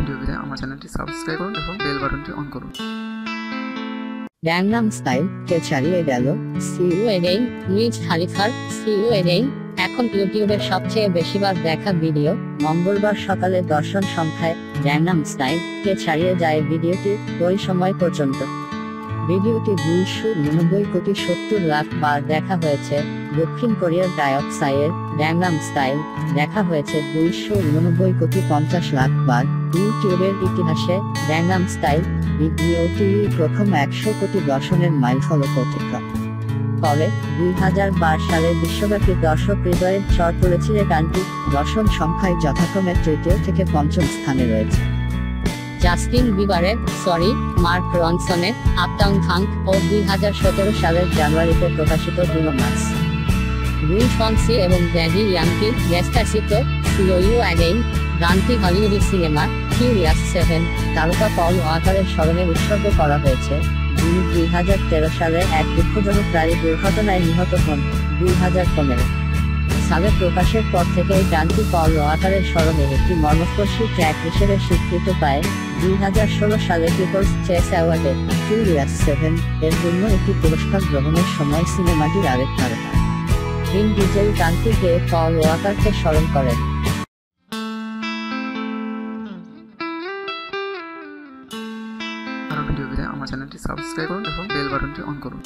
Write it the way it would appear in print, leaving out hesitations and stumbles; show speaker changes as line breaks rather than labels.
Video পেতে আমার চ্যানেলটি সাবস্ক্রাইব করুন এবং বেল বাটনটি অন করুন।
গ্যাংনাম স্টাইল কে ছাড়িয়ে গেল সি ইউ এগেইন উইজ খালিফার সি ইউ এগেইন এখন ইউটিউবের সবচেয়ে বেশিবার দেখা ভিডিও। মঙ্গলবার সকালে দর্শন সংখ্যায় গ্যাংনাম স্টাইল কে ছাড়িয়ে যায় ভিডিওটি ওই সময় পর্যন্ত। ভিডিওটি 299,70,00,000 বার দেখা হয়েছে। দক্ষিণ কোরিয়ার গায়ক সাইয়ের গ্যাংনাম স্টাইল দেখা হয়েছে 299,50,00,000 বার। ইউটিউবের ইতিহাসে গ্যাংনাম স্টাইল ভিডিওটি প্রথম 100 কোটি দর্শনের মাইলফলক অতিক্রম করে। 2012 সালে বিশ্বব্যাপী দর্শক হৃদয়ের চর তুলেছিল গানটি। দর্শন সংখ্যায় যথাক্রমে তৃতীয় থেকে পঞ্চম স্থানে রয়েছে জাস্টিন বিবারের সরি, মার্ক রনসনের আপটাউন ফাঙ্ক ও 2017 সালের জানুয়ারিতে প্রকাশিত ব্রুনো মার্স, লুইস ফন্সি এবং ড্যাডি ইয়াঙ্কির ডেসপাসিতো সি ইউ অ্যাগেইন। গানটি হলিউডি সিনেমা ফিউরিয়াস 7 তারকা পল ওয়াকারের স্মরণে উৎসর্গ করা হয়েছে, যিনি 2013 সালে এক দুঃখজনক গাড়ি দুর্ঘটনায় নিহত হন। 2015 সালে প্রকাশের পর থেকে এই গানটি পল ওয়াকারের স্মরণে একটি মর্মস্পর্শী ট্র্যাক হিসেবে স্বীকৃত পায়। 2016 সালে পিপলস চয়েস অ্যাওয়ার্ডে ফিউরিয়াস 7 এর জন্য একটি পুরস্কার গ্রহণের সময় সিনেমাটির আরেক তারকা ভিন ডিজেল গানটি গেয়ে পল ওয়াকারকে স্মরণ করেন।
আরও ভিডিও পেতে আমার চ্যানেলটি সাবস্ক্রাইব করুন এবং বেল বাটনটি অন করুন।